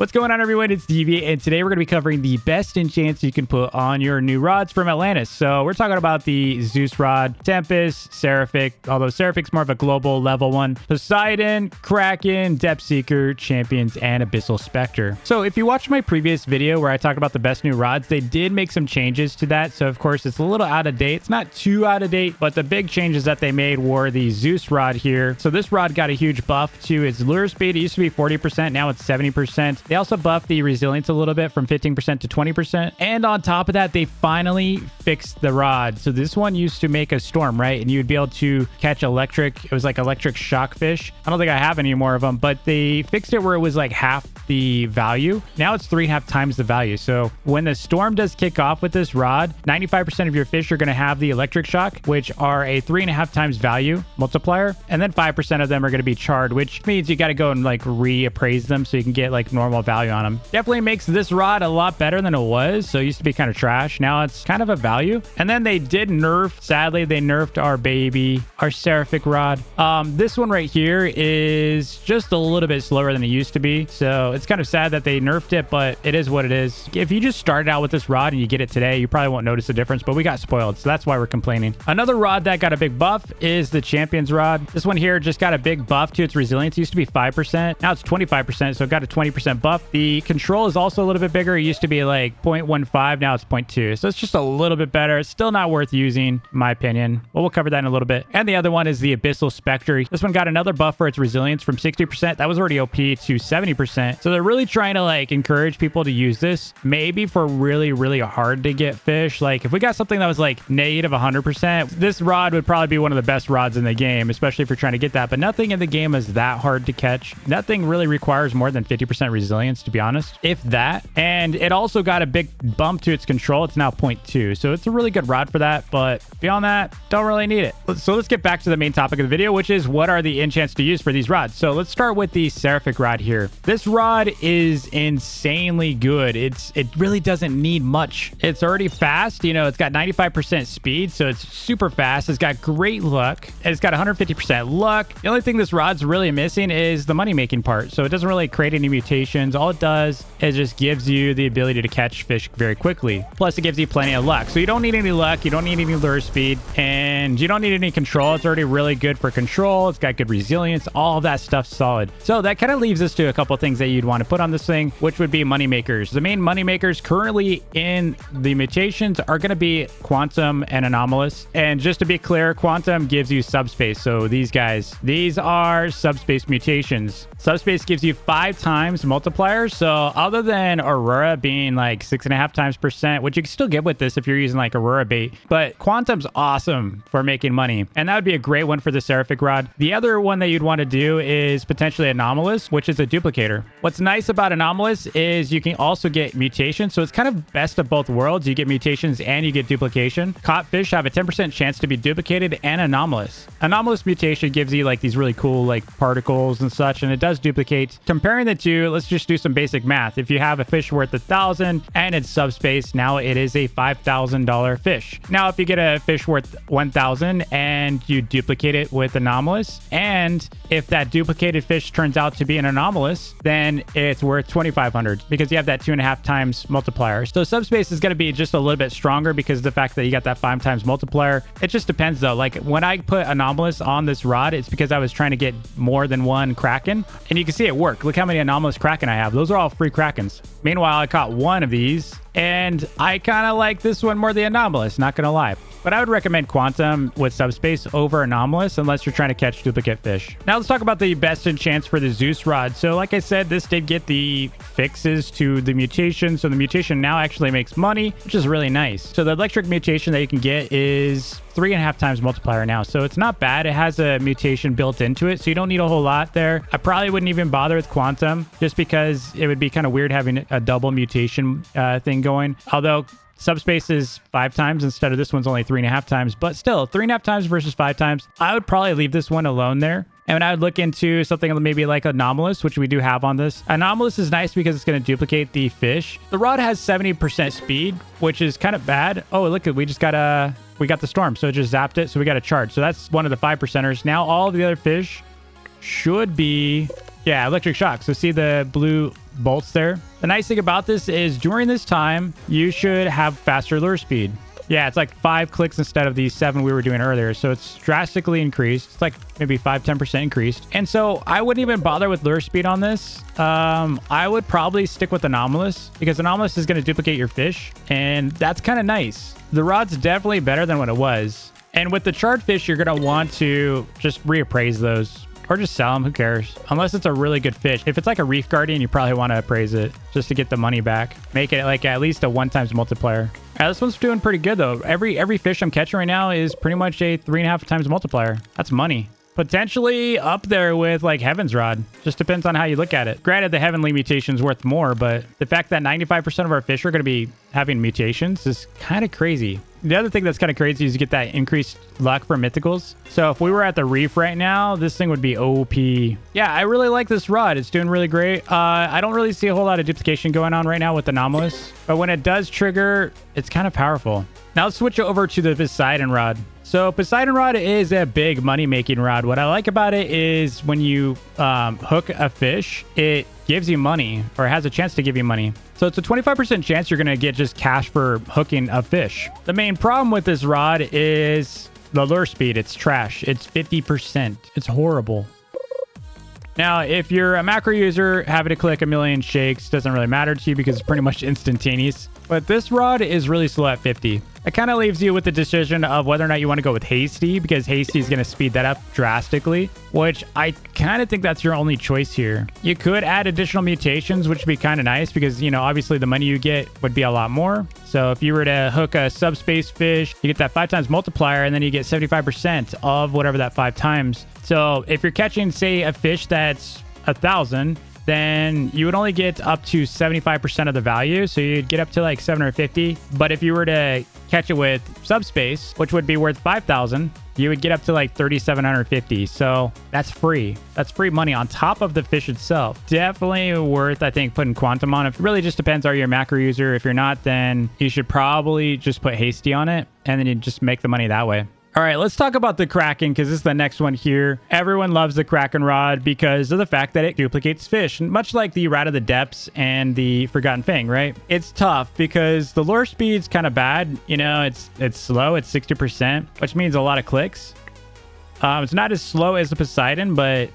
What's going on, everyone? It's DV, and today we're going to be covering the best enchants you can put on your new rods from Atlantis. So we're talking about the Zeus Rod, Tempest, Seraphic, although Seraphic's more of a global level one, Poseidon, Kraken, Depthseeker, Champions, and Abyssal Specter. So if you watched my previous video where I talked about the best new rods, they did make some changes to that. So of course it's a little out of date. It's not too out of date, but the big changes that they made were the Zeus Rod here. So this rod got a huge buff to its lure speed. It used to be 40%, now it's 70%. They also buffed the resilience a little bit from 15% to 20%. And on top of that, they finally fixed the rod. So this one used to make a storm, right? And you'd be able to catch electric. It was like electric shock fish. I don't think I have any more of them, but they fixed it where it was like half the value. Now it's 3.5 times the value. So when the storm does kick off with this rod, 95% of your fish are going to have the electric shock, which are a 3.5 times value multiplier. And then 5% of them are going to be charred, which means you got to go and like reappraise them so you can get like normal value on them. Definitely makes this rod a lot better than it was. So it used to be kind of trash. Now it's kind of a value. And then they did nerf, sadly, they nerfed our baby, our Seraphic Rod. This one right here is just a little bit slower than it used to be. So it's kind of sad that they nerfed it, but it is what it is. If you just started out with this rod and you get it today, you probably won't notice the difference, but we got spoiled. So that's why we're complaining. Another rod that got a big buff is the Champions Rod. This one here just got a big buff to its resilience. It used to be 5%. Now it's 25%. So it got a 20% buff. The control is also a little bit bigger. It used to be like 0.15. Now it's 0.2. So it's just a little bit better. It's still not worth using, in my opinion. But we'll cover that in a little bit. And the other one is the Abyssal Specter. This one got another buff for its resilience from 60%. That was already OP to 70%. So they're really trying to like encourage people to use this. Maybe for really, really hard to get fish. Like if we got something that was like negative 100%, this rod would probably be one of the best rods in the game, especially if you're trying to get that. But nothing in the game is that hard to catch. Nothing really requires more than 50% resilience, to be honest, if that. And it also got a big bump to its control. It's now 0.2. So it's a really good rod for that. But beyond that, don't really need it. So let's get back to the main topic of the video, which is what are the enchants to use for these rods. So let's start with the Seraphic Rod here. This rod is insanely good. It really doesn't need much. It's already fast. You know, it's got 95% speed, so it's super fast. It's got great luck. And it's got 150% luck. The only thing this rod's really missing is the money-making part. So it doesn't really create any mutations. All it does is just gives you the ability to catch fish very quickly. Plus, it gives you plenty of luck. So you don't need any luck. You don't need any lure speed. And you don't need any control. It's already really good for control. It's got good resilience. All of that stuff's solid. So that kind of leaves us to a couple things that you'd want to put on this thing, which would be money makers. The main money makers currently in the mutations are going to be Quantum and Anomalous. And just to be clear, Quantum gives you subspace. So these guys, these are subspace mutations. Subspace gives you 5 times multipliers. So other than Aurora being like 6.5 times %, which you can still get with this if you're using like Aurora bait, but Quantum's awesome for making money. And that would be a great one for the Seraphic Rod. The other one that you'd want to do is potentially Anomalous, which is a duplicator. What's nice about Anomalous is you can also get mutations. So it's kind of best of both worlds. You get mutations and you get duplication. Caught fish have a 10% chance to be duplicated and anomalous. Anomalous mutation gives you like these really cool like particles and such, and it does duplicate. Comparing the two, let's just do some basic math. If you have a fish worth 1,000 and it's subspace, now it is a $5,000 fish. Now, if you get a fish worth 1,000 and you duplicate it with anomalous, and if that duplicated fish turns out to be an anomalous, then it's worth 2,500 because you have that 2.5 times multiplier. So subspace is going to be just a little bit stronger because of the fact that you got that 5 times multiplier. It just depends though. Like when I put anomalous on this rod, it's because I was trying to get more than one Kraken, and you can see it work. Look how many anomalous Kraken I have. Those are all free Krakens. Meanwhile, I caught one of these and I kind of like this one more, the anomalous, not gonna lie. But I would recommend Quantum with subspace over Anomalous unless you're trying to catch duplicate fish. Now let's talk about the best enchants for the Zeus Rod. So like I said, this did get the fixes to the mutation. So the mutation now actually makes money, which is really nice. So the electric mutation that you can get is 3.5 times multiplier now. So it's not bad. It has a mutation built into it. So you don't need a whole lot there. I probably wouldn't even bother with Quantum just because it would be kind of weird having a double mutation thing going. Although subspace is 5 times instead of this one's only 3.5 times, but still 3.5 times versus 5 times. I would probably leave this one alone there. And I would look into something maybe like Anomalous, which we do have on this. Anomalous is nice because it's going to duplicate the fish. The rod has 70% speed, which is kind of bad. Oh, look, we just got the storm. So it just zapped it. So we got a charge. So that's one of the 5%ers. Now all of the other fish should be Yeah, electric shock. So see the blue bolts there? The nice thing about this is during this time, you should have faster lure speed. Yeah, it's like 5 clicks instead of the 7 we were doing earlier. So it's drastically increased. It's like maybe 5-10% increased. And so I wouldn't even bother with lure speed on this. I would probably stick with Anomalous because Anomalous is going to duplicate your fish. And that's kind of nice. The rod's definitely better than what it was. And with the charred fish, you're going to want to just reappraise those. Or just sell them, who cares? Unless it's a really good fish. If it's like a Reef Guardian, you probably want to appraise it just to get the money back. Make it like at least a 1x multiplier. This one's doing pretty good though. Every fish I'm catching right now is pretty much a 3.5x multiplier. That's money. Potentially up there with like Heaven's Rod. Just depends on how you look at it. Granted, the Heavenly mutation's worth more, but the fact that 95% of our fish are going to be having mutations is kind of crazy. The other thing that's kind of crazy is you get that increased luck for mythicals. So if we were at the reef right now, this thing would be OP. Yeah, I really like this rod. It's doing really great. I don't really see a whole lot of duplication going on right now with Anomalous, but when it does trigger, it's kind of powerful. Now let's switch over to the Poseidon Rod. So Poseidon Rod is a big money-making rod. What I like about it is when you hook a fish, it gives you money or has a chance to give you money. So it's a 25% chance you're going to get just cash for hooking a fish. The main problem with this rod is the lure speed. It's trash. It's 50%. It's horrible. Now, if you're a macro user, having to click a million shakes doesn't really matter to you because it's pretty much instantaneous. But this rod is really slow at 50. It kind of leaves you with the decision of whether or not you want to go with Hasty, because Hasty is going to speed that up drastically, which I kind of think that's your only choice here. You could add additional mutations, which would be kind of nice because, you know, obviously the money you get would be a lot more. So if you were to hook a subspace fish, you get that 5x multiplier, and then you get 75% of whatever that 5 times. So if you're catching, say, a fish that's 1,000, then you would only get up to 75% of the value. So you'd get up to like 750. But if you were to catch it with subspace, which would be worth 5,000, you would get up to like 3,750. So that's free. That's free money on top of the fish itself. Definitely worth, I think, putting quantum on. It really just depends. Are you a macro user? If you're not, then you should probably just put Hasty on it, and then you just make the money that way. All right, let's talk about the Kraken because this is the next one here. Everyone loves the Kraken Rod because of the fact that it duplicates fish, much like the Rod of the Depths and the Forgotten Fang, right? It's tough because the lure speed's kind of bad. You know, it's slow. It's 60%, which means a lot of clicks. It's not as slow as the Poseidon, but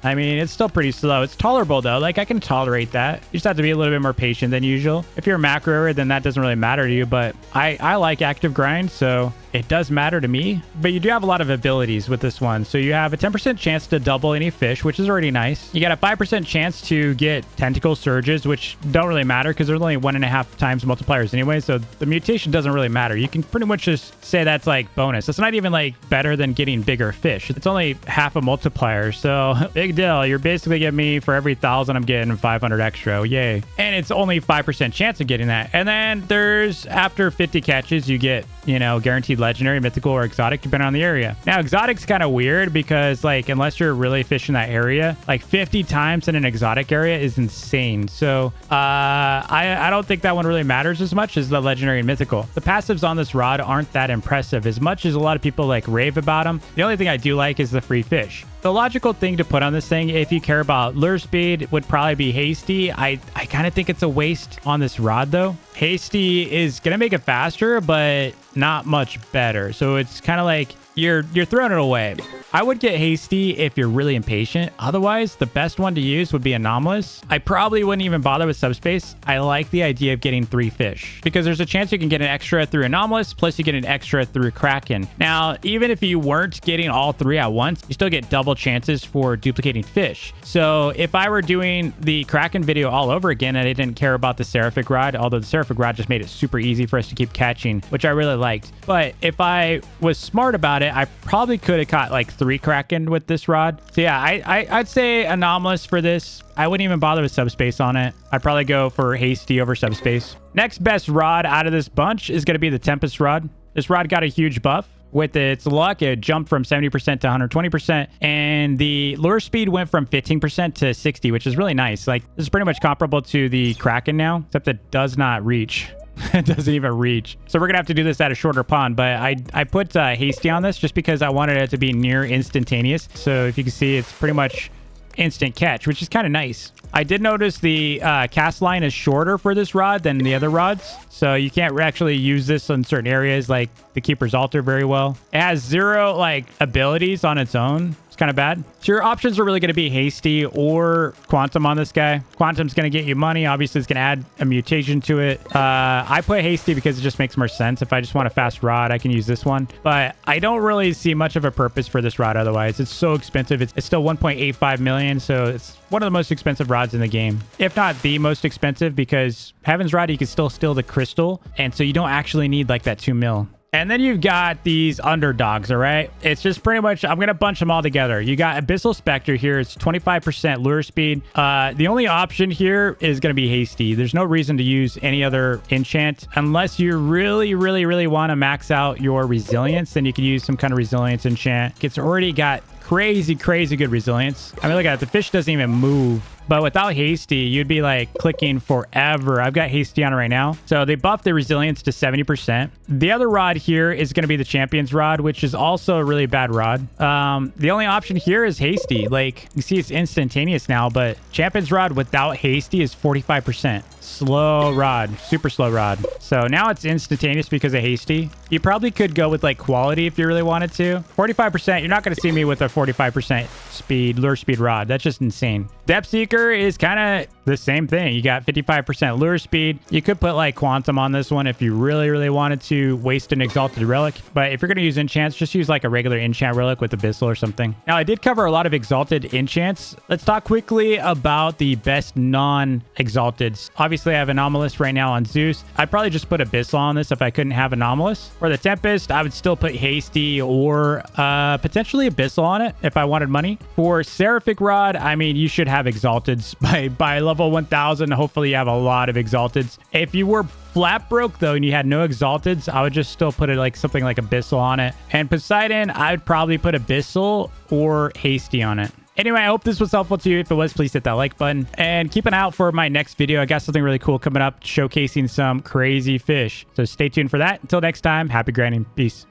I mean, it's still pretty slow. It's tolerable though. Like I can tolerate that. You just have to be a little bit more patient than usual. If you're a macroer, then that doesn't really matter to you, but I like active grind, so it does matter to me. But you do have a lot of abilities with this one. So you have a 10% chance to double any fish, which is already nice. You got a 5% chance to get tentacle surges, which don't really matter because there's only 1.5 times multipliers anyway. So the mutation doesn't really matter. You can pretty much just say that's like bonus. It's not even like better than getting bigger fish. It's only half a multiplier. So big deal. You're basically getting me for every 1,000, I'm getting 500 extra. Yay. And it's only 5% chance of getting that. And then there's after 50 catches, you get, you know, guaranteed legendary, mythical, or exotic, depending on the area. Now, exotic's kind of weird because, like, unless you're really fishing that area, like 50 times in an exotic area is insane. So I don't think that one really matters as much as the legendary and mythical. The passives on this rod aren't that impressive as much as a lot of people like rave about them. The only thing I do like is the free fish. The logical thing to put on this thing, if you care about lure speed, would probably be Hasty. I kind of think it's a waste on this rod, though. Hasty is going to make it faster, but not much better. So it's kind of like you're throwing it away. I would get Hasty if you're really impatient. Otherwise, the best one to use would be Anomalous. I probably wouldn't even bother with Subspace. I like the idea of getting 3 fish because there's a chance you can get an extra through Anomalous, plus you get an extra through Kraken. Now, even if you weren't getting all 3 at once, you still get double chances for duplicating fish. So if I were doing the Kraken video all over again and I didn't care about the Seraphic Rod, although the Seraphic Rod just made it super easy for us to keep catching, which I really liked. But if I was smart about it, I probably could have caught like 3 Kraken with this rod. So yeah, I'd say Anomalous for this. I wouldn't even bother with Subspace on it. I'd probably go for Hasty over Subspace. Next best rod out of this bunch is going to be the Tempest Rod. This rod got a huge buff. With its luck, it jumped from 70% to 120%, and the lure speed went from 15% to 60, which is really nice. Like, this is pretty much comparable to the Kraken now, except it does not reach. It doesn't even reach. So we're gonna have to do this at a shorter pond, but I put Hasty on this just because I wanted it to be near instantaneous. So if you can see, it's pretty much instant catch, which is kind of nice. I did notice the cast line is shorter for this rod than the other rods. So you can't actually use this in certain areas like the Keeper's Altar very well. It has 0 like abilities on its own. Kind of bad. So your options are really going to be hasty or quantum on this guy. Quantum's going to get you money. Obviously, it's going to add a mutation to it. I put hasty because it just makes more sense. If I just want a fast rod, I can use this one. But I don't really see much of a purpose for this rod otherwise. It's so expensive. It's still 1.85 million. So it's one of the most expensive rods in the game. If not the most expensive, because Heaven's Rod, you can still steal the crystal. And so you don't actually need like that 2 mil. And then you've got these underdogs, all right? It's just pretty much, I'm going to bunch them all together. You got Abyssal Specter here. It's 25% lure speed. The only option here is going to be hasty. There's no reason to use any other enchant unless you really, really, really want to max out your resilience. Then you can use some kind of resilience enchant. It's already got crazy good resilience. I mean, look at it. The fisch doesn't even move. But without hasty, you'd be like clicking forever. I've got hasty on it right now. So they buffed the resilience to 70%. The other rod here is going to be the Champion's Rod, which is also a really bad rod. The only option here is hasty. Like you see it's instantaneous now, but Champion's Rod without hasty is 45%. Slow rod, super slow rod. So now it's instantaneous because of hasty. You probably could go with like quality if you really wanted to. 45%, you're not going to see me with a 45% speed, lure speed rod. That's just insane. Depthseeker is kind of the same thing. You got 55% lure speed. You could put like quantum on this one if you really, really wanted to waste an exalted relic. But if you're going to use enchants, just use like a regular enchant relic with Abyssal or something. Now, I did cover a lot of exalted enchants. Let's talk quickly about the best non-exalteds. Obviously, I have Anomalous right now on Zeus. I'd probably just put Abyssal on this if I couldn't have Anomalous. For the Tempest, I would still put Hasty or potentially Abyssal on it if I wanted money. For Seraphic Rod, I mean, you should have exalteds by level 1000. Hopefully, you have a lot of exalteds. If you were flat broke though and you had no exalteds, I would just still put it like something like Abyssal on it. And Poseidon, I would probably put Abyssal or Hasty on it. Anyway, I hope this was helpful to you. If it was, please hit that like button and keep an eye out for my next video. I got something really cool coming up showcasing some crazy fish. So stay tuned for that. Until next time, happy grinding. Peace.